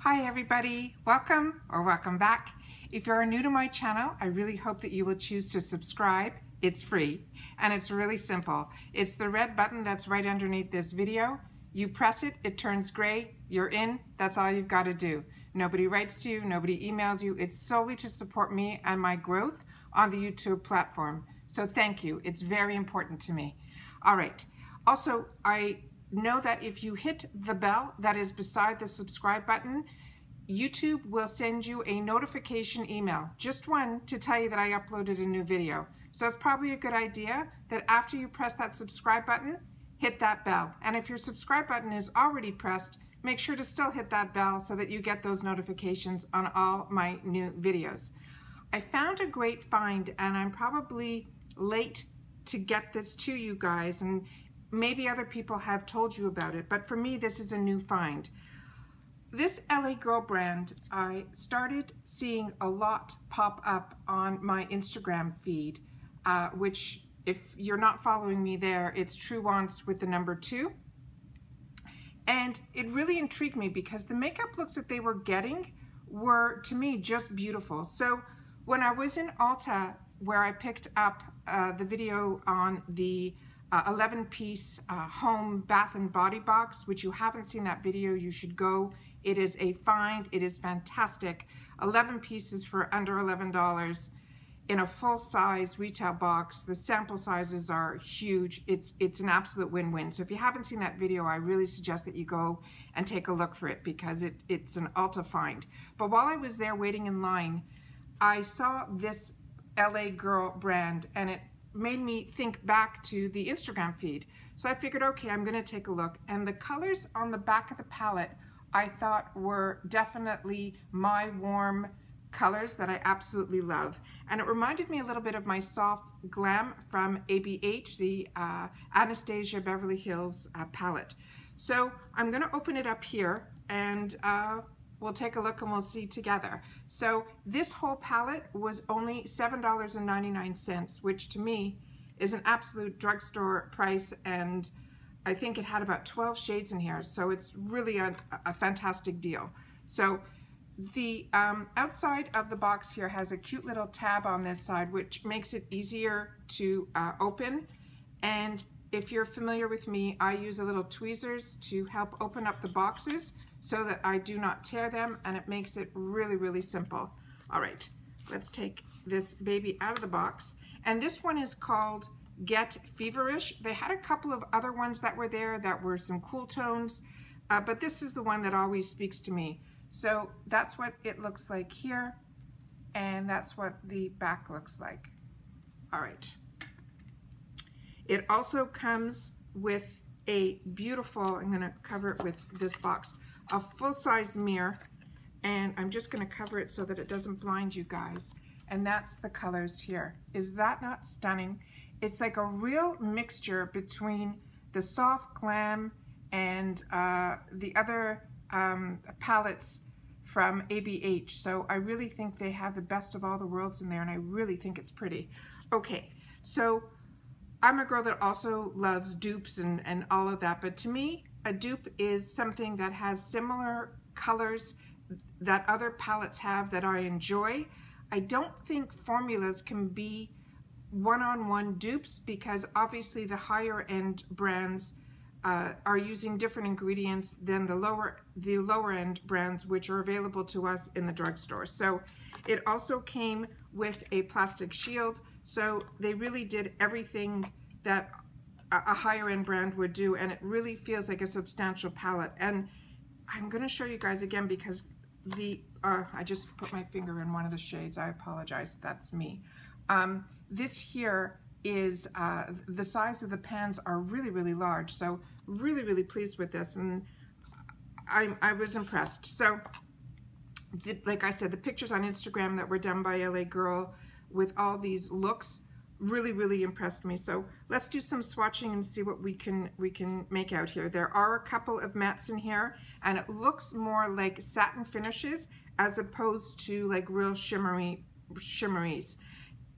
Hi everybody, welcome or welcome back. If you're new to my channel, I really hope that you will choose to subscribe. It's free and it's really simple. It's the red button that's right underneath this video. You press it, it turns gray, you're in, that's all you've got to do. Nobody writes to you, nobody emails you. It's solely to support me and my growth on the YouTube platform. So thank you, it's very important to me. All right, also I know that if you hit the bell that is beside the subscribe button, YouTube will send you a notification email, just one, to tell you that I uploaded a new video. So it's probably a good idea that after you press that subscribe button, hit that bell. And if your subscribe button is already pressed, make sure to still hit that bell so that you get those notifications on all my new videos. I found a great find and I'm probably late to get this to you guys, and maybe other people have told you about it, but for me this is a new find. This LA Girl brand, I started seeing a lot pop up on my Instagram feed, which if you're not following me there, it's True Wants with the number 2. And it really intrigued me because the makeup looks that they were getting were, to me, just beautiful. So when I was in ULTA, where I picked up the video on the 11-piece home bath and body box, which you haven't seen that video, you should go. It is a find. It is fantastic. 11 pieces for under $11 in a full-size retail box. The sample sizes are huge. It's an absolute win-win. So if you haven't seen that video, I really suggest that you go and take a look for it because it's an ULTA find. But while I was there waiting in line, I saw this LA Girl brand and it made me think back to the Instagram feed. So I figured, okay, I'm gonna take a look. And the colors on the back of the palette I thought were definitely my warm colors that I absolutely love. And it reminded me a little bit of my soft glam from ABH, the Anastasia Beverly Hills palette. So I'm gonna open it up here and we'll take a look and we'll see together. So this whole palette was only $7.99, which to me is an absolute drugstore price, and I think it had about 12 shades in here, so it's really a fantastic deal. So the outside of the box here has a cute little tab on this side, which makes it easier to open. And if you're familiar with me, I use a little tweezers to help open up the boxes so that I do not tear them, and it makes it really, really simple. All right, let's take this baby out of the box. And this one is called Get Feverish. They had a couple of other ones that were there that were some cool tones, but this is the one that always speaks to me. So that's what it looks like here, and that's what the back looks like. All right. It also comes with a beautiful, I'm gonna cover it with this box, a full-size mirror, and I'm just gonna cover it so that it doesn't blind you guys. And that's the colors here. Is that not stunning? It's like a real mixture between the soft glam and the other palettes from ABH. So I really think they have the best of all the worlds in there, and I really think it's pretty. Okay, so I'm a girl that also loves dupes and all of that, but to me, a dupe is something that has similar colors that other palettes have that I enjoy. I don't think formulas can be one-on-one dupes because obviously the higher end brands are using different ingredients than the lower end brands which are available to us in the drugstore. So it also came with a plastic shield. So they really did everything that a higher end brand would do, and it really feels like a substantial palette. And I'm gonna show you guys again because I just put my finger in one of the shades. I apologize, that's me. This here is, the size of the pans are really, really large. So really, really pleased with this, and I was impressed. So like I said, the pictures on Instagram that were done by LA Girl with all these looks really, really impressed me. So let's do some swatching and see what we can make out here. There are a couple of mattes in here, and it looks more like satin finishes as opposed to like real shimmeries.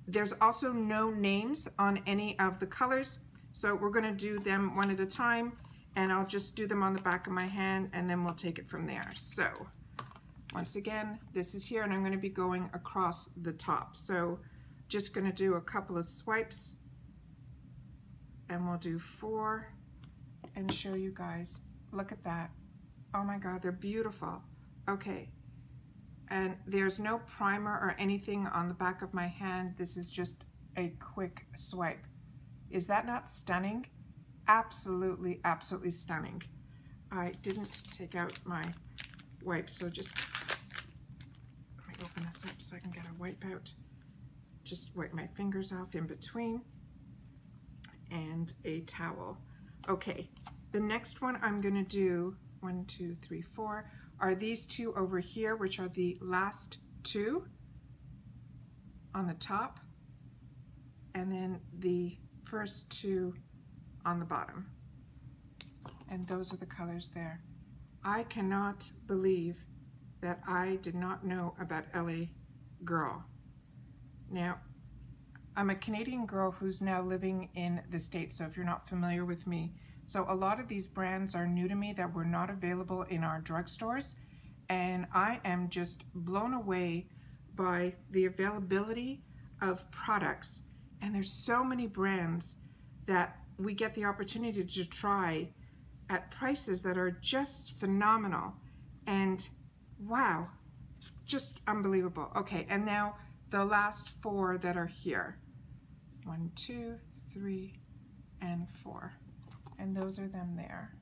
There's also no names on any of the colors, so we're gonna do them one at a time, and I'll just do them on the back of my hand and then we'll take it from there. So Once again, this is here, and I'm going to be going across the top. So just going to do a couple of swipes, and we'll do 4 and show you guys. Look at that. Oh my God, they're beautiful. Okay, and there's no primer or anything on the back of my hand. This is just a quick swipe. Is that not stunning? Absolutely, absolutely stunning. I didn't take out my wipes, so just let me open this up so I can get a wipe out. Just wipe my fingers off in between, and a towel. Okay, the next one I'm gonna do, 1, 2, 3, 4, are these two over here, which are the last two on the top, and then the first two on the bottom. And those are the colors there. I cannot believe that I did not know about LA Girl. Now, I'm a Canadian girl who's now living in the States, so if you're not familiar with me, so a lot of these brands are new to me that were not available in our drugstores, and I am just blown away by the availability of products. And there's so many brands that we get the opportunity to try at prices that are just phenomenal. And wow, just unbelievable. Okay, and now the last 4 that are here. 1, 2, 3, and 4. And those are them there.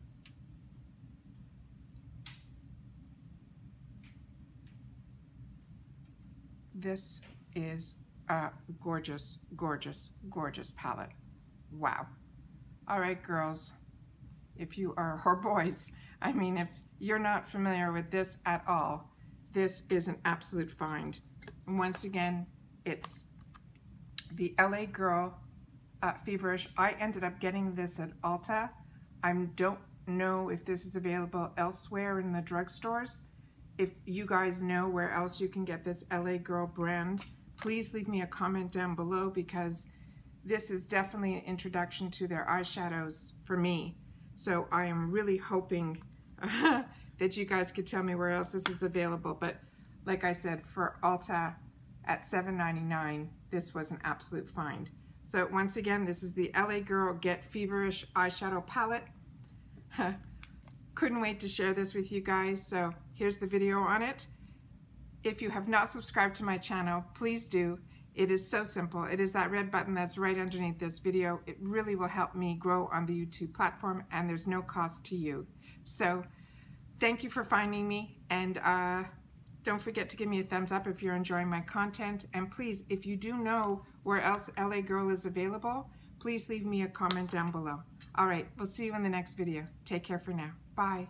This is a gorgeous, gorgeous, gorgeous palette. Wow. All right, girls, if you are, or boys, I mean, if you're not familiar with this at all, this is an absolute find. And once again, it's the LA Girl Feverish. I ended up getting this at ULTA. I don't know if this is available elsewhere in the drugstores. If you guys know where else you can get this LA Girl brand, please leave me a comment down below, because this is definitely an introduction to their eyeshadows for me. So I am really hoping that you guys could tell me where else this is available. But like I said, for ULTA at $7.99, this was an absolute find. So once again, this is the LA Girl Get Feverish eyeshadow palette. Couldn't wait to share this with you guys. So here's the video on it. If you have not subscribed to my channel, please do. It is so simple. It is that red button that's right underneath this video. It really will help me grow on the YouTube platform, and there's no cost to you. So thank you for finding me, and don't forget to give me a thumbs up if you're enjoying my content. And please, if you do know where else LA Girl is available, please leave me a comment down below. All right, we'll see you in the next video. Take care for now. Bye.